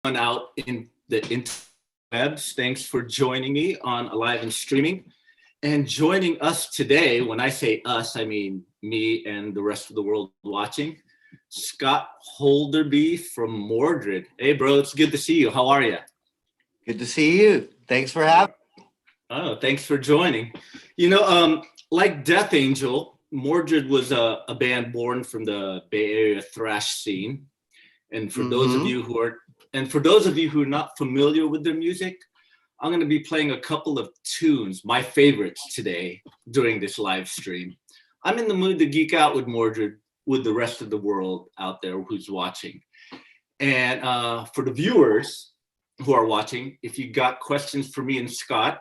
out in the interwebs. Thanks for joining me on Alive and Streaming. And joining us today, when I say us, I mean me and the rest of the world watching, Scott Holderby from Mordred. Hey, bro, it's good to see you. How are you? Good to see you. Thanks for having me. Oh, thanks for joining. Like Death Angel, Mordred was a band born from the Bay Area thrash scene. And for those of you who are not familiar with their music, I'm going to be playing a couple of tunes, my favorites today during this live stream. I'm in the mood to geek out with Mordred, with the rest of the world out there who's watching. And for the viewers who are watching, if you got questions for me and Scott,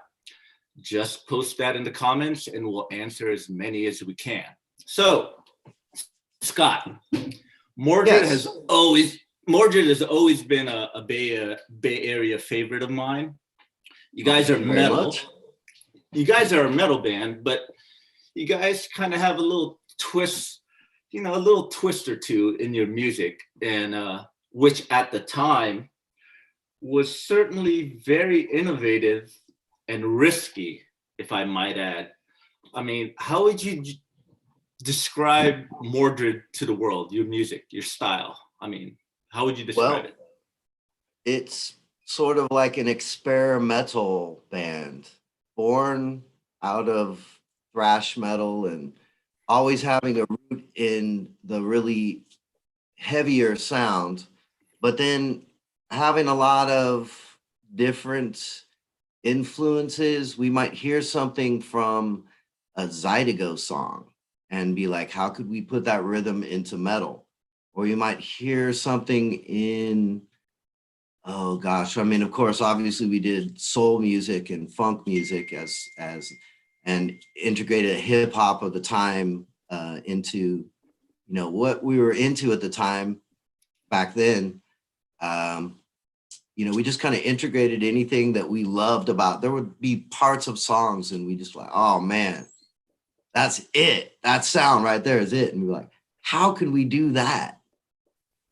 just post that in the comments and we'll answer as many as we can. So, Scott, Mordred has always been a Bay Area favorite of mine. You guys are metal. You guys are a metal band, but you guys kind of have a little twist, a little twist or two in your music, and which at the time was certainly very innovative and risky, if I might add. I mean, how would you describe Mordred to the world, your music, your style? I mean, how would you describe it? It's sort of like an experimental band born out of thrash metal and always having a root in the really heavier sound, but then having a lot of different influences. We might hear something from a Zydeco song and be like, how could we put that rhythm into metal? Or you might hear something in, oh gosh, I mean, of course, obviously we did soul music and funk music as and integrated hip hop of the time into, what we were into at the time back then. We just kind of integrated anything that we loved about. There would be parts of songs and we just like, oh man, that's it. That sound right there is it. And we're like, how can we do that?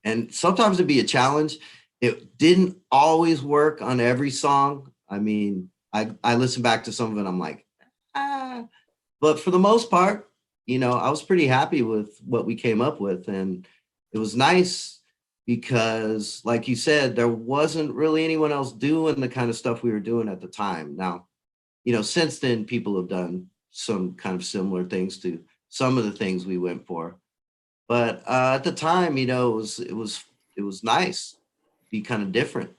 And sometimes it'd be a challenge. It didn't always work on every song. I mean, I listen back to some of it, I'm like, but for the most part, I was pretty happy with what we came up with. And it was nice because, like you said, there wasn't really anyone else doing the kind of stuff we were doing at the time. Now, since then, people have done some kind of similar things to some of the things we went for. But at the time, it was nice, be kind of different.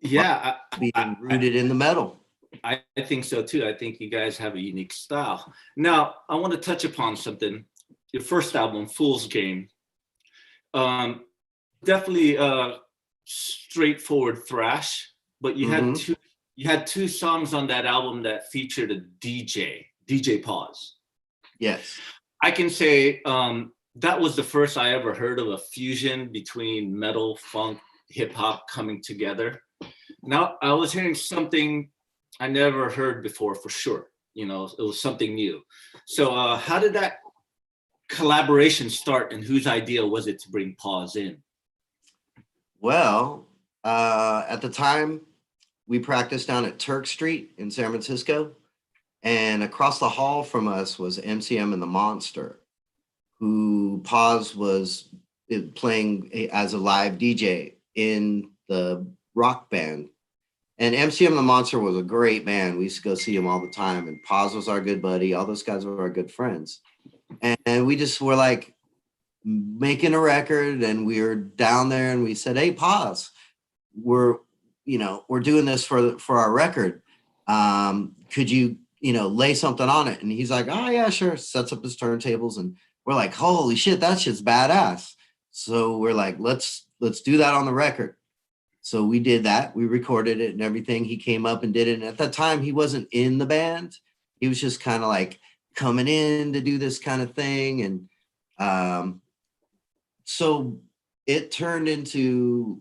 Yeah, being rooted in the metal. I think so too. I think you guys have a unique style. Now, I want to touch upon something. Your first album, Fool's Game, definitely straightforward thrash, but you had two songs on that album that featured a DJ Pause. Yes, I can say that was the first I ever heard of a fusion between metal, funk, hip hop coming together. Now, I was hearing something I never heard before for sure. It was something new. So how did that collaboration start and whose idea was it to bring Pause in? Well, at the time, we practiced down at Turk Street in San Francisco. And across the hall from us was MCM and the Monster, who Pause was playing as a live DJ in the rock band. And MCM and the Monster was a great band. We used to go see him all the time. And Pause was our good buddy. All those guys were our good friends. And we just were like making a record, and we were down there and we said, hey, Pause, we're doing this for our record. Could you, lay something on it? And he's like, oh yeah, sure. Sets up his turntables, and we're like, holy shit, that shit's badass. So we're like, let's do that on the record. So we did that. We recorded it and everything. He came up and did it. And at that time, he wasn't in the band. He was just kind of like coming in to do this kind of thing. And so it turned into,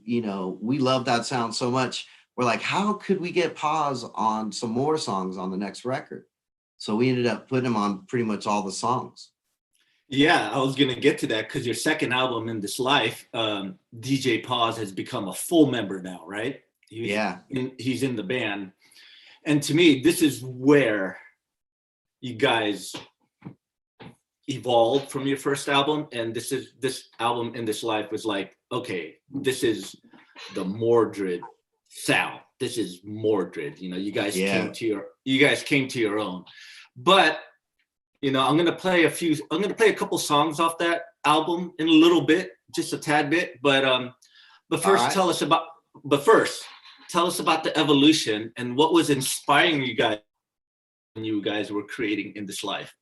we love that sound so much. We're like, how could we get Pause on some more songs on the next record? So we ended up putting him on pretty much all the songs. Yeah, I was gonna get to that because your second album in this life, DJ Paz has become a full member now, right? Yeah. He's in the band, and to me, this is where you guys evolved from your first album, and this album in this life was like, okay, this is the Mordred sound. This is Mordred. You guys Yeah. came to your own, but I'm gonna play a couple songs off that album in a little bit, just a tad bit. But All first, right. tell us about the evolution and what was inspiring you guys when you guys were creating In This Life.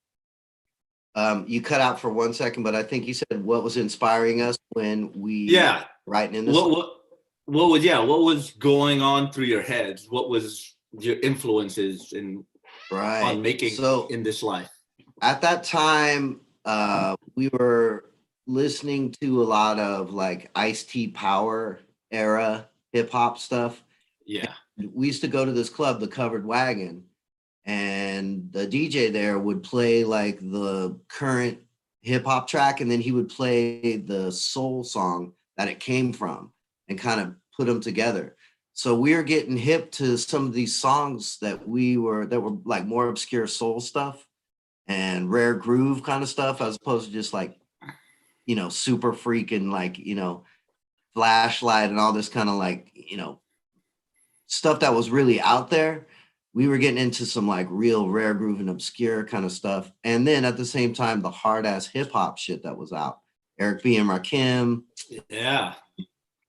You cut out for 1 second, but I think you said what was inspiring us when we Yeah. writing in this. What was going on through your heads? What was your influences on making In This Life? At that time, we were listening to a lot of like Ice-T Power era hip hop stuff. Yeah. And we used to go to this club, the Covered Wagon, and the DJ there would play like the current hip hop track, and then he would play the soul song that it came from and kind of put them together. So we were getting hip to some of these songs that were like more obscure soul stuff and rare groove kind of stuff, as opposed to just like, super freaking like, Flashlight and all this kind of like, stuff that was really out there. We were getting into some like real rare groove and obscure kind of stuff. And then at the same time, the hard ass hip hop shit that was out. Eric B. and Rakim. Yeah.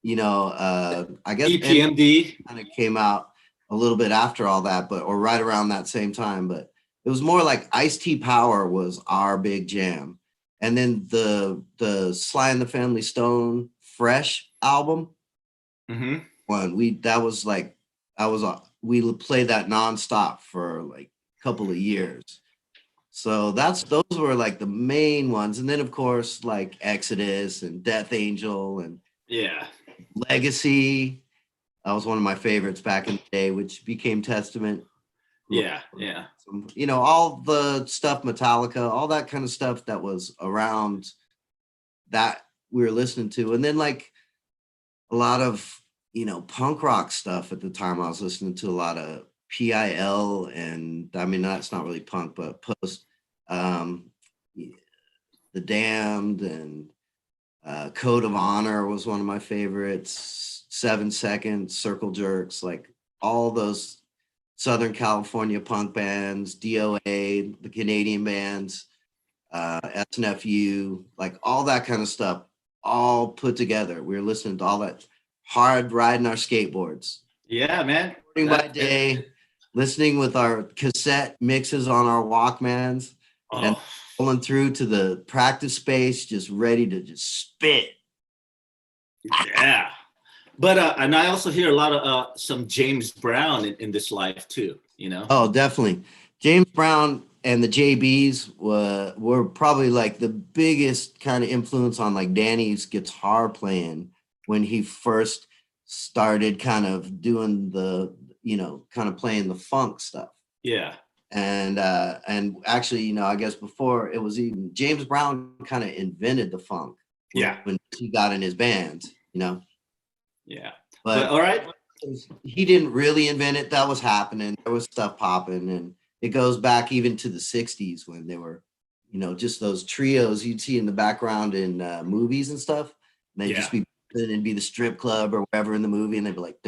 I guess EPMD kind of came out a little bit after all that, or right around that same time. But it was more like Ice-T Power was our big jam. And then the Sly and the Family Stone Fresh album. Mm-hmm. We played that nonstop for like a couple of years. So those were like the main ones. And then of course like Exodus and Death Angel and Legacy. That was one of my favorites back in the day, which became Testament. Yeah. All the stuff, Metallica, all that kind of stuff that was around that we were listening to. And then like a lot of, punk rock stuff at the time. I was listening to a lot of PIL, and I mean, that's not really punk, but post, The Damned, and Code of Honor was one of my favorites. 7 Seconds, Circle Jerks, like all those Southern California punk bands, DOA, the Canadian bands, SNFU, like all that kind of stuff, all put together. We were listening to all that hard riding our skateboards. Yeah, man. By day, listening with our cassette mixes on our Walkmans, and pulling through to the practice space, just ready to just spit. Yeah. But and I also hear a lot of some James Brown in this life too, Oh, definitely. James Brown and the JBs were probably like the biggest kind of influence on like Danny's guitar playing when he first started kind of doing the, kind of playing the funk stuff. Yeah. And actually, I guess before it was even James Brown kind of invented the funk. When he got in his band, Yeah. But all right. He didn't really invent it. That was happening. There was stuff popping, and it goes back even to the 60s when they were, just those trios you'd see in the background in movies and stuff. And they'd just be the strip club or wherever in the movie, and they'd be like,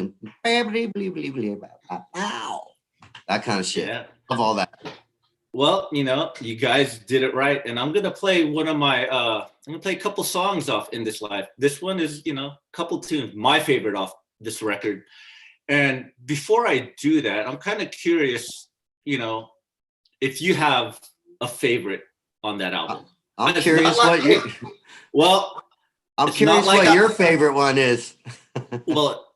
wow, that kind of shit. Yeah. Of all that. Well, you guys did it right, and I'm gonna play one of my. I'm gonna play a couple songs off In This Life. This one is, a couple tunes, my favorite off this record. And before I do that, I'm kind of curious, if you have a favorite on that album. I'm curious what you. Well, I'm curious what your favorite one is. Well,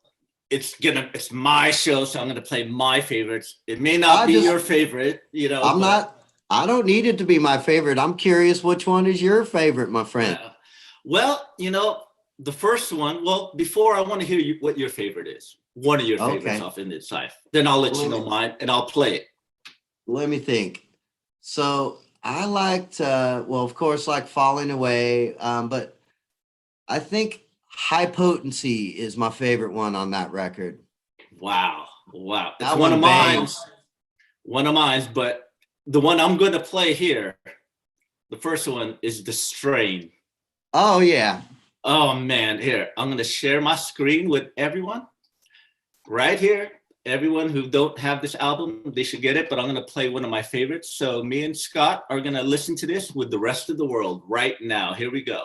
it's my show, so I'm gonna play my favorites. It may not be your favorite, I don't need it to be my favorite. I'm curious which one is your favorite, my friend. Well, the first one. Well, before I want to hear what your favorite is. One of your favorites off In This Life. Then I'll let you know mine, and I'll play it. Let me think. So I liked, well, of course, like Falling Away, but I think High Potency is my favorite one on that record. Wow. Wow. It's That one of one mine. bangs. One of mine, but the one I'm going to play here, the first one is The Strain. Oh, yeah. Oh, man. Here, I'm going to share my screen with everyone right here. Everyone who don't have this album, they should get it, but I'm going to play one of my favorites. So me and Scott are going to listen to this with the rest of the world right now. Here we go.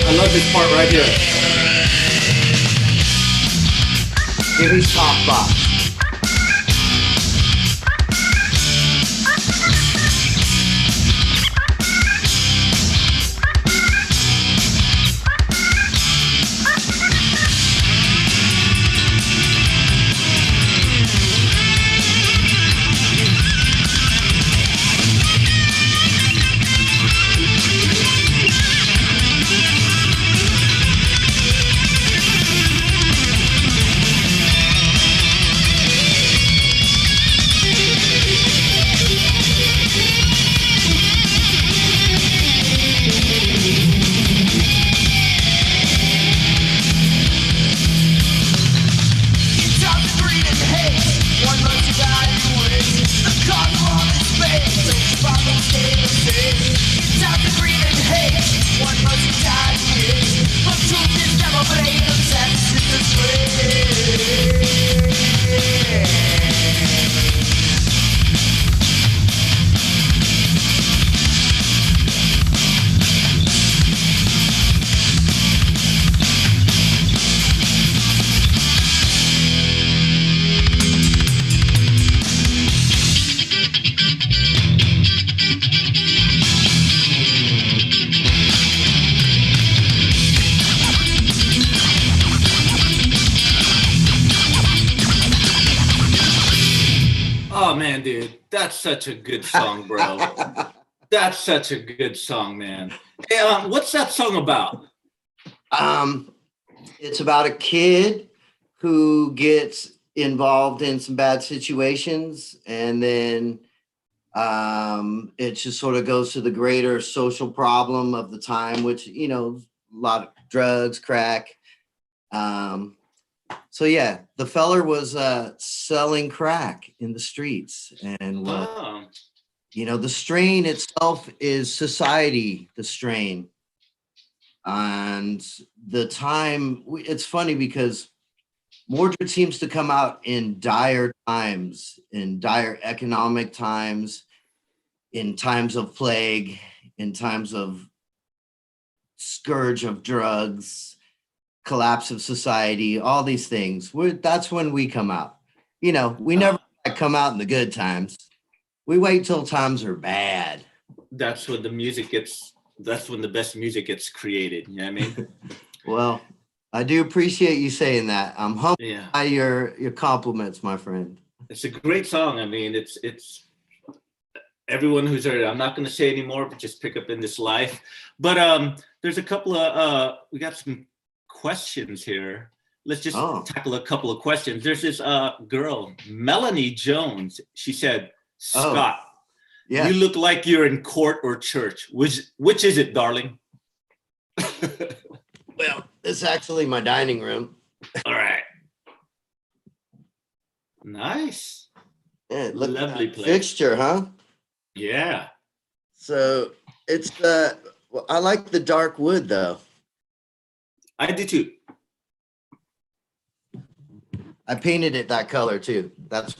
I love this part right here. Give me Top Box. Oh man, dude, that's such a good song, bro. That's such a good song, man. Hey, what's that song about? It's about a kid who gets involved in some bad situations, and then it just sort of goes to the greater social problem of the time, which, you know, a lot of drugs, crack. So yeah, the feller was selling crack in the streets, and you know, the strain itself is society, the strain. And the time, it's funny because Mordred seems to come out in dire times, in dire economic times, in times of plague, in times of scourge of drugs, collapse of society, all these things. That's when we come out. You know, we never come out in the good times. We wait till times are bad. That's when that's when the best music gets created. You know what I mean? Well, I do appreciate you saying that. I'm humbled by your compliments, my friend. It's a great song. I mean, it's everyone who's heard it. I'm not going to say anymore, but just pick up In This Life. But there's a couple of we got some questions here. Let's just tackle a couple of questions. There's this girl, Melanie Jones. She said, Scott, you look like you're in court or church. Which is it, darling? Well, this is actually my dining room. All right. Nice. Yeah, lovely place. Fixture, huh? Yeah. So it's I like the dark wood though. I do too. I painted it that color too. That's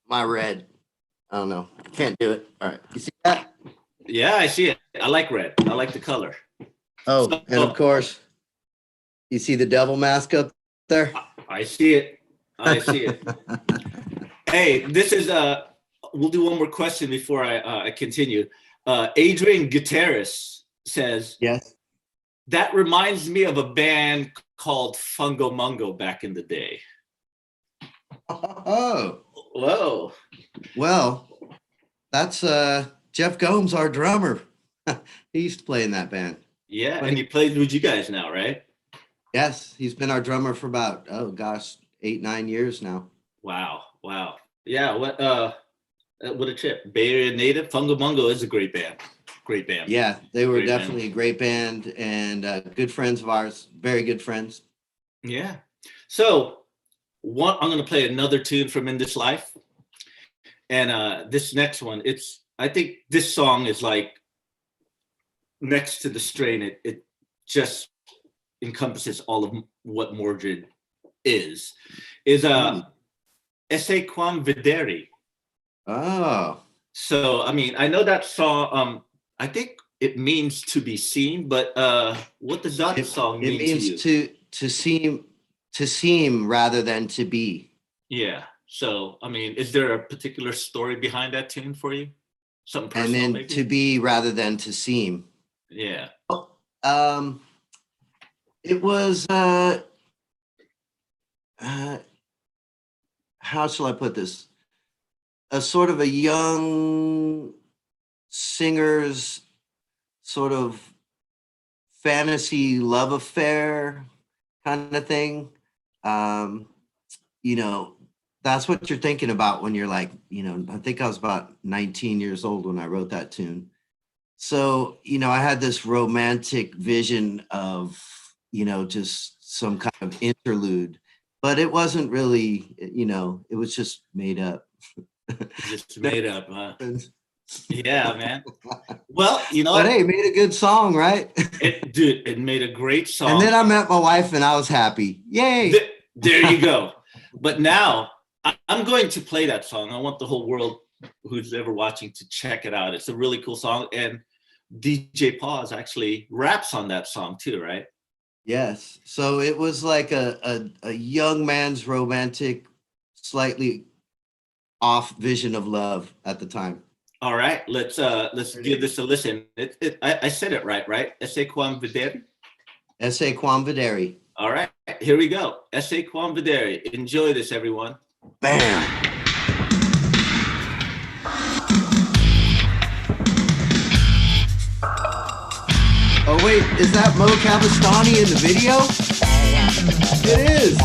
my red. I don't know. Can't do it. All right. You see that? Yeah, I see it. I like red. I like the color. Oh, and of course, you see the devil mask up there? I see it. I see it. Hey, this is we'll do one more question before I continue. Adrian Gutierrez says, yes, that reminds me of a band called Fungo Mungo back in the day. Oh, whoa. Well, that's Jeff Gomes, our drummer. He used to play in that band. Yeah, and he plays with you guys now, right? Yes, he's been our drummer for about 8-9 years now. Wow. Yeah, what a trip. Bay Area native. Fungo Mungo is a great band. Great band. Yeah, they were definitely a great band and good friends of ours. Very good friends. Yeah. So I'm going to play another tune from In This Life. And this next one, I think this song is like next to The Strain. It just encompasses all of what Mordred is Esse Quam Vedere. Oh. So, I mean, I know that song, I think it means to be seen, but what does that song mean to you? It means to seem rather than to be. Yeah. So, I mean, is there a particular story behind that tune for you? Something personal, and then maybe? To be rather than to seem. Yeah. It was how shall I put this? A sort of a young singer's sort of fantasy love affair kind of thing. That's what you're thinking about when you're like, I think I was about 19 years old when I wrote that tune. So, I had this romantic vision of, just some kind of interlude, but it wasn't really, it was just made up. Just made up, huh? Yeah, man. Well, but hey, it made a good song, right? It made a great song. And then I met my wife and I was happy. Yay. There you go. But now I'm going to play that song. I want the whole world who's ever watching to check it out. It's a really cool song. And DJ Paz actually raps on that song too, right? Yes. So it was like a young man's romantic, slightly off vision of love at the time. All right, let's give this a listen. I said it right? Esse Quam Vedere? Esse Quam Vedere. All right, here we go. Esse Quam Vedere. Enjoy this, everyone. Bam. Oh wait, is that Mo Cavastani in the video? It is.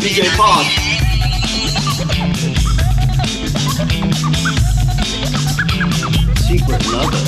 DJ Paz. Secret lover.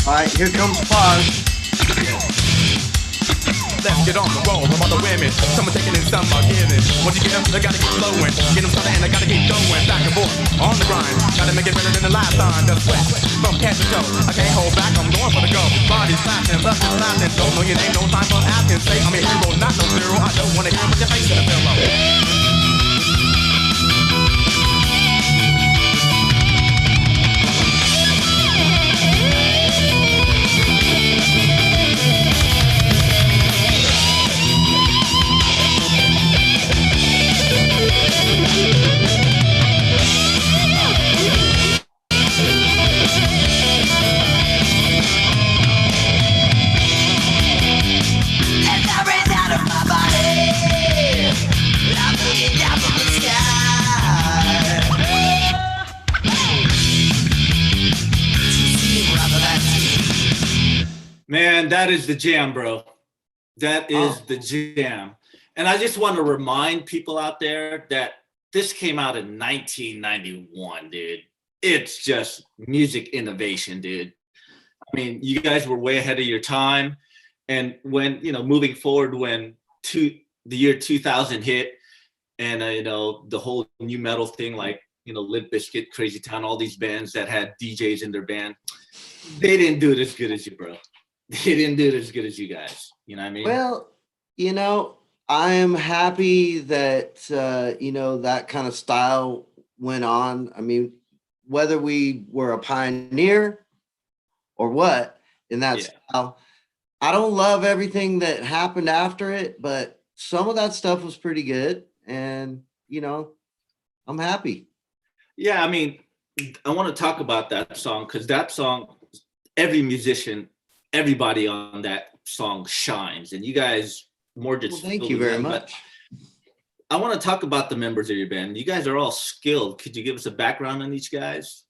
All right, here comes Pause. Let's get on the roll from all the women. Some are taking and some are giving. Once you get them, they gotta keep flowing. Get them started and they gotta keep going. Back and forth, on the grind. Gotta make it better than the last time. Just sweat from head to toe. I can't hold back, I'm going for the go. Body's flashing, lust is laughing. Don't know your name, no time for asking. Say I'm a hero, not no zero. I don't wanna hear what your face in the pillow. Man, that is the jam, bro. That is the jam. And I just want to remind people out there that this came out in 1991, dude. It's just music innovation, dude. I mean, you guys were way ahead of your time. And when, moving forward, when the year 2000 hit and, the whole new metal thing, like, Limp Bizkit, Crazy Town, all these bands that had DJs in their band, they didn't do it as good as you, bro. They didn't do it as good as you guys. You know what I mean? Well, I'm happy that, that kind of style went on. I mean, whether we were a pioneer or what in that style, I don't love everything that happened after it, but some of that stuff was pretty good. And, I'm happy. Yeah, I mean, I want to talk about that song because that song, every musician, everybody on that song shines, and you guys more just thank you very much. I want to talk about the members of your band. You guys are all skilled. Could you give us a background on each guys?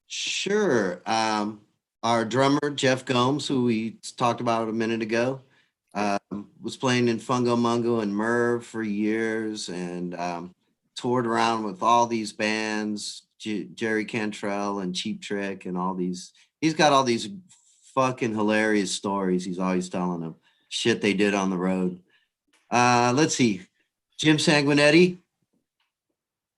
Sure. Our drummer Jeff Gomes, who we talked about a minute ago, was playing in Fungo Mungo and Merv for years, and toured around with all these bands, Jerry Cantrell and Cheap Trick and all these. He's got all these fucking hilarious stories. He's always telling them shit they did on the road. Let's see. Jim Sanguinetti,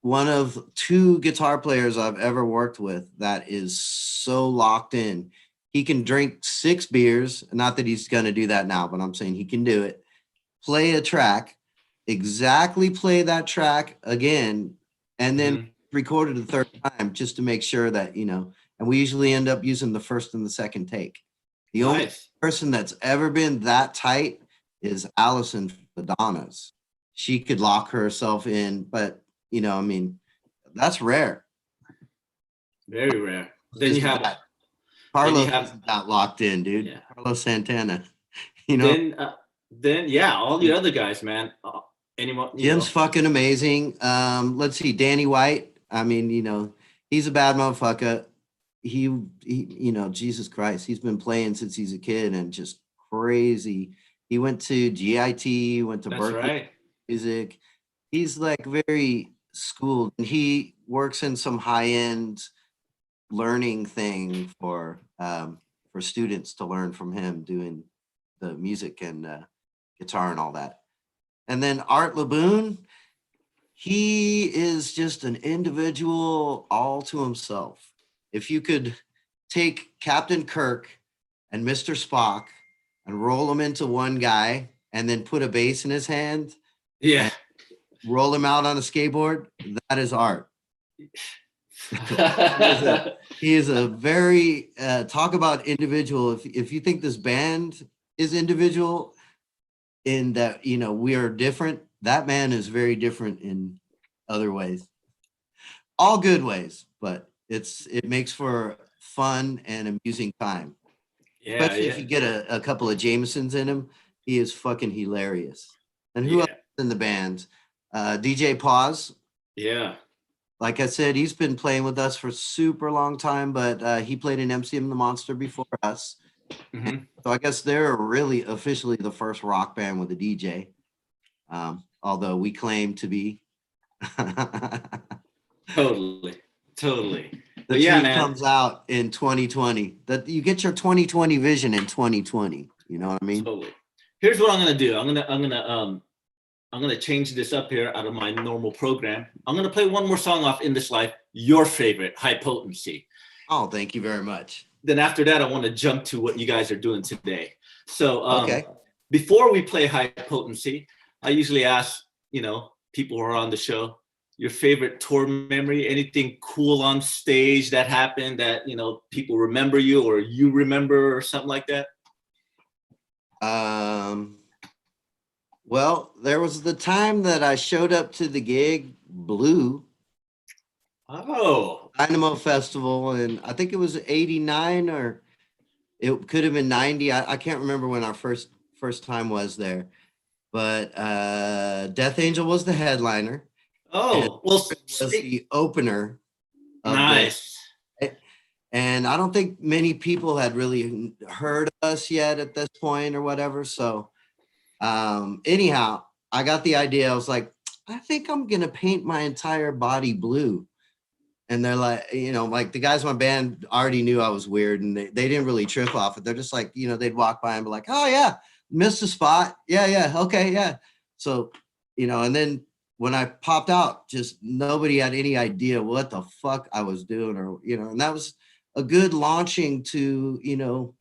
one of 2 guitar players I've ever worked with that is so locked in. He can drink 6 beers. Not that he's going to do that now, but I'm saying he can do it. Play a track, exactly play that track again, and then record it a 3rd time just to make sure that, and we usually end up using the first and the second take. The only person that's ever been that tight is Allison from the Donnas. She could lock herself in, but, that's rare. Very rare. Then you have Carlos isn't that locked in, dude. Yeah. Carlos Santana. Then all the other guys, man. Anyone? Jim's fucking amazing. Let's see, Danny White. I mean, he's a bad motherfucker. He, Jesus Christ, he's been playing since he's a kid and just crazy. He went to GIT, went to Berkeley Music. He's like very schooled, and he works in some high-end learning thing for students to learn from him, doing the music and guitar and all that. And then Art Laboon, he is just an individual all to himself. If you could take Captain Kirk and Mr. Spock and roll them into one guy and then put a bass in his hand, roll him out on a skateboard, that is Art. He is a very talk about individual. If you think this band is individual in that, we are different, that man is very different in other ways, all good ways, but it makes for fun and amusing time. Especially if you get a couple of Jamesons in him, he is fucking hilarious. And who else in the band? DJ Pause. Yeah. Like I said, he's been playing with us for a super long time, but he played in MCM the Monster before us. Mm-hmm. So I guess they're really officially the first rock band with a DJ. Although we claim to be. Totally. The yeah, tree man. comes out in 2020. That you get your 2020 vision in 2020. You know what I mean? Totally. Here's what I'm gonna do. I'm gonna change this up here out of my normal program. I'm gonna play one more song off In This Life, your favorite, High Potency. Oh, thank you very much. Then after that, I want to jump to what you guys are doing today. So Okay. before we play High Potency, I usually ask, people who are on the show, your favorite tour memory, anything cool on stage that happened that, people remember you or you remember or something like that? Well, there was the time that I showed up to the gig, Blue Oh, Dynamo Festival, and I think it was 89 or it could have been 90. I can't remember when our first time was there. But Death Angel was the headliner. well, Was the opener. Of nice. And I don't think many people had really heard us yet at this point or whatever. So anyhow, I got the idea. I was like, I think I'm going to paint my entire body blue. And they're like, like the guys in my band already knew I was weird and they didn't really trip off it. They're just like, they'd walk by and be like, oh yeah, missed a spot. Yeah. Okay. Yeah. So, and then when I popped out, just nobody had any idea what the fuck I was doing or, and that was a good launching to,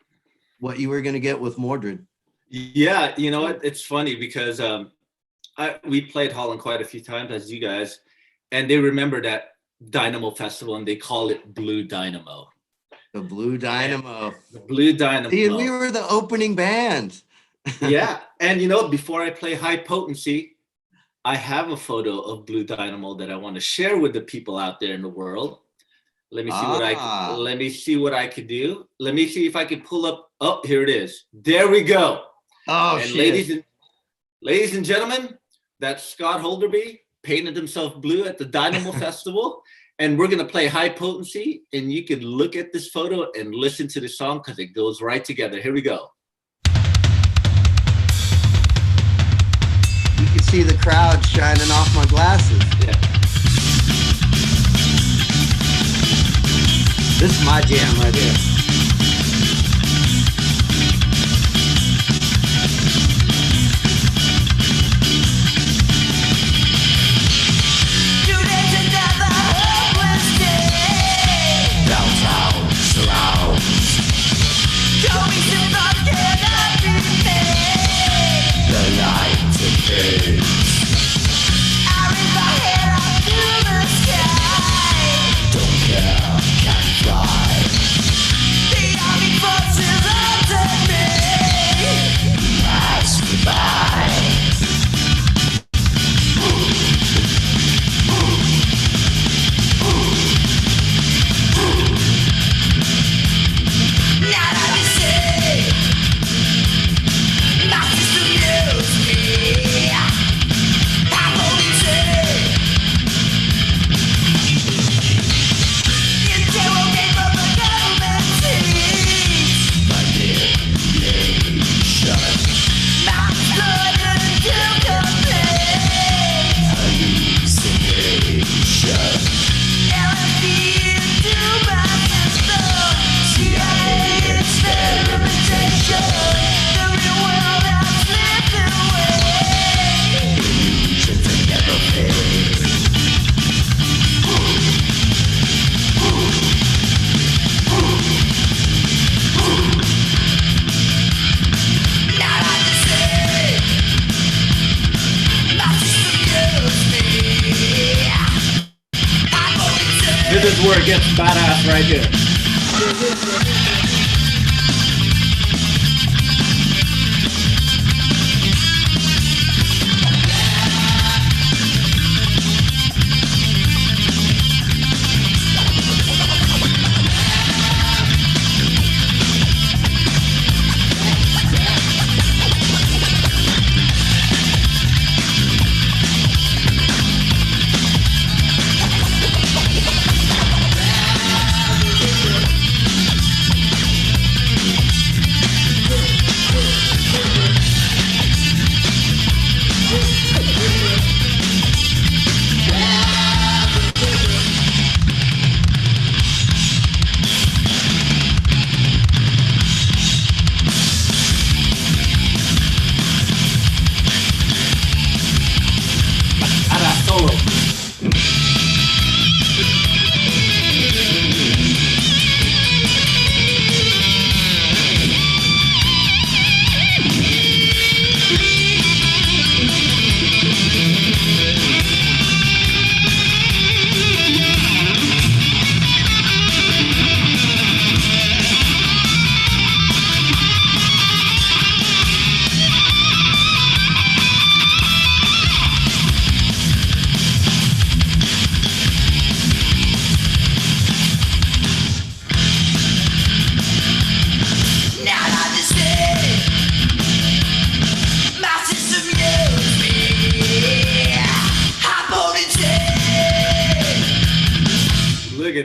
what you were going to get with Mordred. Yeah. You know what? It's funny because we played Holland quite a few times as you guys, and they remember that Dynamo Festival and they call it Blue Dynamo. The Blue Dynamo. The Blue Dynamo. See, we were the opening band. Yeah. And before I play High Potency, I have a photo of Blue Dynamo that I want to share with the people out there in the world. Let me see what I could do. Let me see if I can pull up. Oh, here it is. There we go. Oh, and shit. Ladies and gentlemen, that's Scott Holderby painted himself blue at the Dynamo Festival. And we're going to play High Potency. And you can look at this photo and listen to the song because it goes right together. Here we go. You can see the crowd shining off my glasses. Yeah. This is my jam right here. This is where it gets badass right here.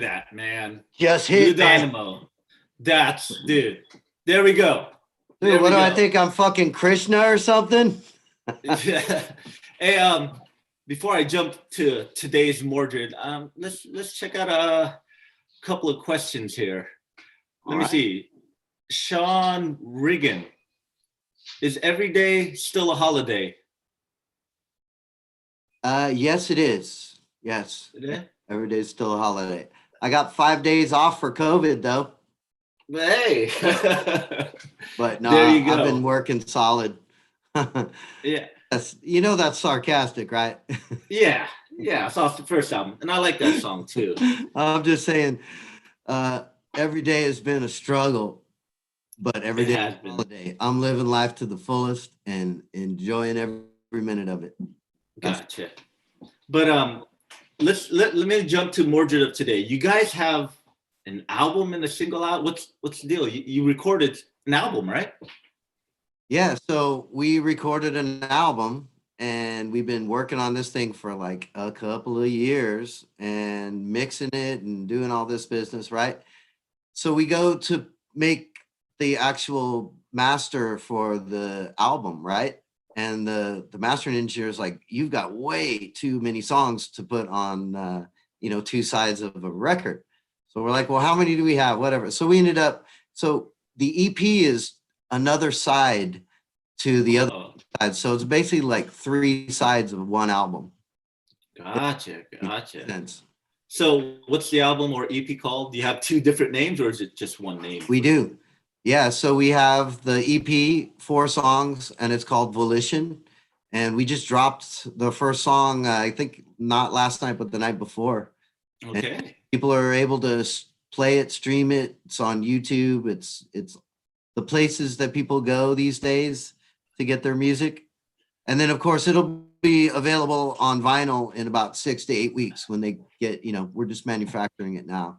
that, man. Just Blue hit that. Dynamo. That's, dude. There we go. Dude, There what we do I go. think? I'm fucking Krishna or something? Hey, before I jump to today's Mordred, let's check out a couple of questions here. Let me see. Sean Riggin, is every day still a holiday? Yes, it is. Yes. It is? Every day's still a holiday. I got 5 days off for COVID though. Hey. But no, There you go. I've been working solid. Yeah. That's sarcastic, right? Yeah. Yeah. It's off the first album. And I like that song too. I'm just saying, every day has been a struggle, but every It day has is a been. holiday. I'm living life to the fullest and enjoying every minute of it. Gotcha. But let me jump to Mordred of today. You guys have an album and a single out. What's the deal? You recorded an album, right? Yeah, so we recorded an album and we've been working on this thing for like a couple of years and mixing it and doing all this business, right? So we go to make the actual master for the album, right? And the mastering engineer is like, you've got way too many songs to put on, two sides of a record. So we're like, well, how many do we have? Whatever. So we ended up, so the EP is another side to the other side. So it's basically like 3 sides of one album. Gotcha. Sense. So what's the album or EP called? Do you have 2 different names or is it just one name? We do. Yeah, so we have the EP, 4 songs, and it's called Volition. And we just dropped the first song, I think not last night, but the night before. Okay. And people are able to play it, stream it. It's on YouTube. It's the places that people go these days to get their music. And then, of course, it'll be available on vinyl in about 6 to 8 weeks when they get, we're just manufacturing it now.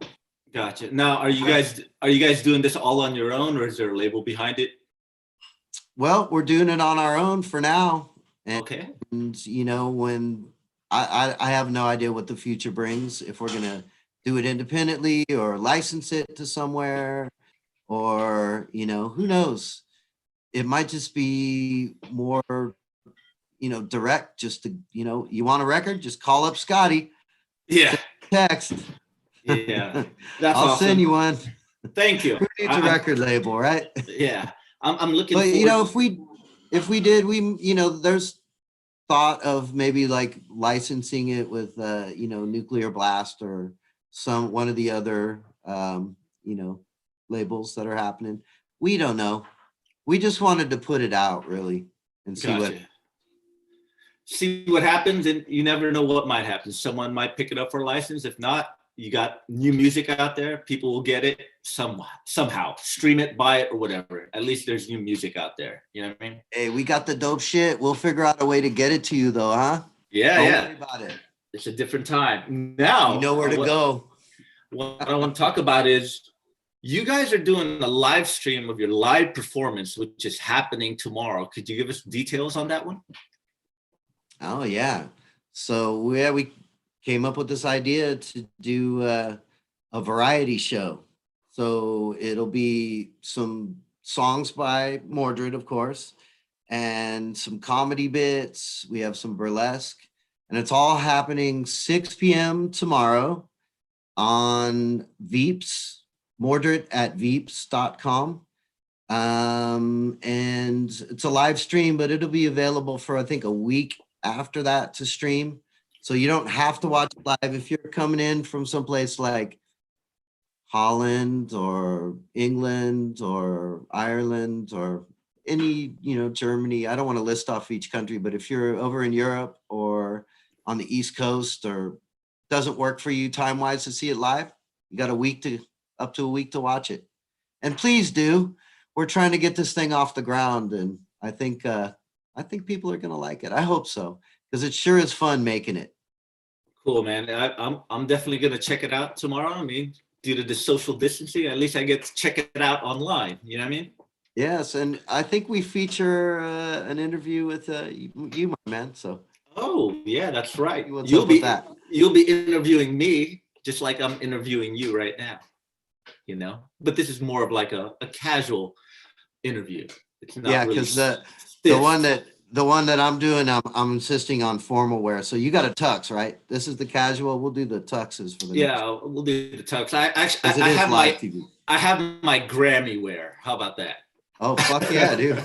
Gotcha. Now, are you guys doing this all on your own, or is there a label behind it? Well, we're doing it on our own for now. And, Okay. And, when I have no idea what the future brings, if we're going to do it independently or license it to somewhere or, who knows? It might just be more, direct, just to, you want a record, just call up Scotty. Yeah. Text. Yeah. That's I'll awesome. send you one. Thank you. Who needs a record label, right? Yeah. I'm looking But forward. if we did, there's thought of maybe like licensing it with Nuclear Blast or one of the other labels that are happening. We don't know. We just wanted to put it out really and see what happens, and you never know what might happen. Someone might pick it up for a license. If not, you got new music out there. People will get it somehow, stream it, buy it, or whatever. At least there's new music out there. You know what I mean? Hey, we got the dope shit. We'll figure out a way to get it to you though, huh? Yeah, Don't yeah. worry about it. It's a different time. Now, you know where to go. What I want to talk about is you guys are doing a live stream of your live performance, which is happening tomorrow. Could you give us details on that one? Oh, yeah. So we came up with this idea to do a variety show. So it'll be some songs by Mordred, of course, and some comedy bits. We have some burlesque, and it's all happening 6 p.m. tomorrow on Veeps, Mordred at veeps.com. And it's a live stream, but it'll be available for, I think, a week after that to stream. So you don't have to watch it live. If you're coming in from someplace like Holland or England or Ireland or any, Germany, I don't want to list off each country, but if you're over in Europe or on the East Coast or doesn't work for you time-wise to see it live, you got up to a week to watch it. And please do. We're trying to get this thing off the ground, and I think people are going to like it. I hope so, because it sure is fun making it. Cool, man. I'm definitely going to check it out tomorrow. I mean, due to the social distancing, at least I get to check it out online. You know what I mean? Yes, and I think we feature an interview with you, my man. So. Oh yeah, that's right. You'll be interviewing me, just like I'm interviewing you right now, but this is more of like a casual interview. It's not really because the stiff. one that I'm doing, I'm insisting on formal wear. So you got a tux, right? This is the casual. We'll do the tuxes for the next. We'll do the tux. I actually 'Cause it I is have live my TV. I have my Grammy wear. How about that? Oh fuck yeah, dude!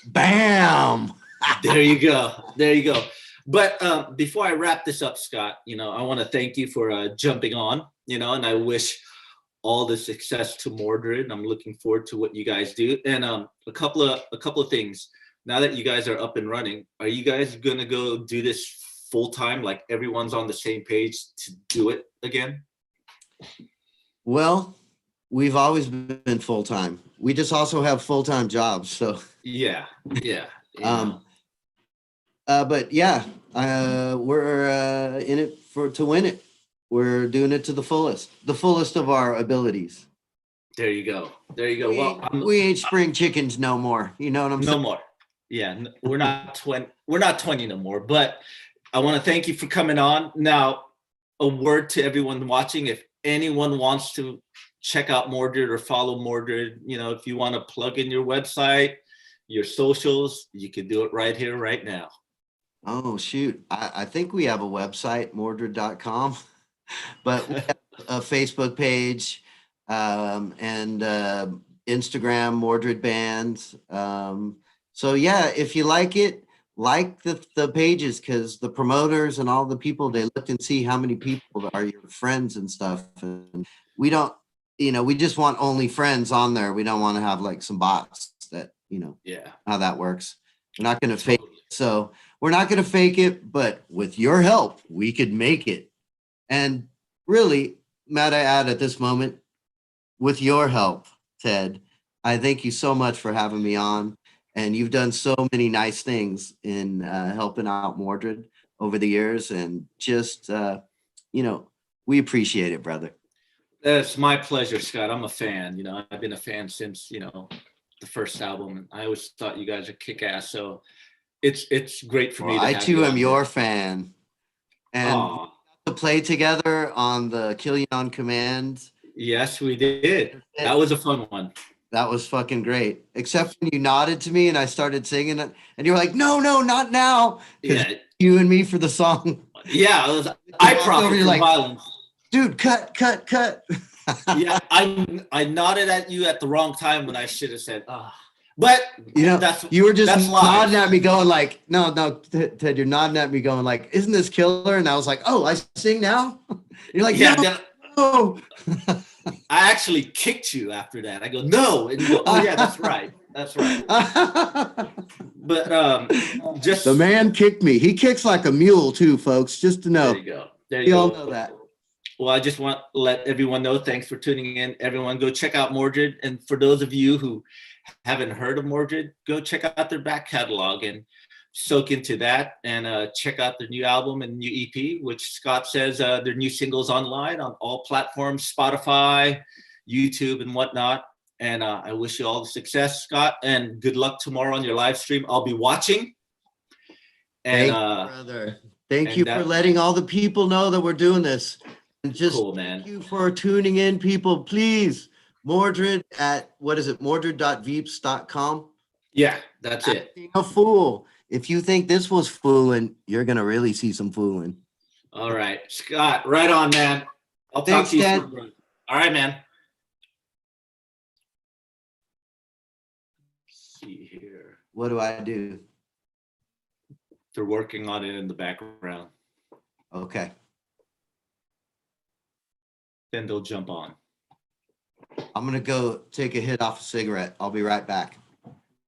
Bam! There you go. But before I wrap this up, Scott, I want to thank you for jumping on, and I wish all the success to Mordred. I'm looking forward to what you guys do. And a couple of things. Now that you guys are up and running, are you guys gonna go do this full time? Like everyone's on the same page to do it again? Well, we've always been full time. We just also have full time jobs. So yeah. But yeah, we're in it to win it. We're doing it to the fullest of our abilities. There you go. We ain't spring chickens no more. You know what I'm saying? No more. Yeah, we're not 20. We're not 20 no more. But I want to thank you for coming on. Now, a word to everyone watching: if anyone wants to check out Mordred or follow Mordred, if you want to plug in your website, your socials, you can do it right here, right now. Oh shoot! I think we have a website, mordred.com, but we have a Facebook page and Instagram, Mordred Bands. So yeah, if you like it, like the pages, because the promoters and all the people, they look and see how many people are your friends and stuff. And we don't, we just want only friends on there. We don't want to have like some bots that, how that works. We're not going to fake it. So we're not going to fake it, but with your help, we could make it. And really, might I add at this moment, with your help, Ted, I thank you so much for having me on. And you've done so many nice things in helping out Mordred over the years. And just, we appreciate it, brother. It's my pleasure, Scott. I'm a fan. I've been a fan since, the first album. And I always thought you guys are kick-ass. So it's great for me to I have too you am on your there. fan. And we got to play together on the Kill You on Command. Yes, we did. That was a fun one. That was fucking great. Except when you nodded to me and I started singing it, and you were like, "No, not now." Yeah, you and me for the song. Yeah, I profit from violence. Dude, cut. Yeah, I nodded at you at the wrong time when I should have said, But you were just nodding at me, going like, "No, Ted, you're nodding at me, going like, isn't this killer?" And I was like, "Oh, I sing now." You're like, "Yeah, no." I actually kicked you after that. I go, "No," and you go, "Oh yeah, that's right." But just the man kicked me. He kicks like a mule too, folks. Just to know. There you go. all know that. Well, I just want to let everyone know. Thanks for tuning in. Everyone, go check out Mordred. And for those of you who haven't heard of Mordred, go check out their back catalog and soak into that, and check out their new album and new EP, which Scott says their new singles online on all platforms, Spotify, YouTube, and whatnot. And I wish you all the success, Scott, and good luck tomorrow on your live stream. I'll be watching. And, thank you, brother. Thank you for letting all the people know that we're doing this. And just cool, man. Thank you for tuning in, people. Please, Mordred at, mordred.veeps.com. Yeah, that's it. A fool. If you think this was fooling, you're going to really see some fooling. All right. Scott, right on, man. I'll talk to you soon. All right, man. Let's see here. What do I do? They're working on it in the background. Okay. Then they'll jump on. I'm going to go take a hit off a cigarette. I'll be right back.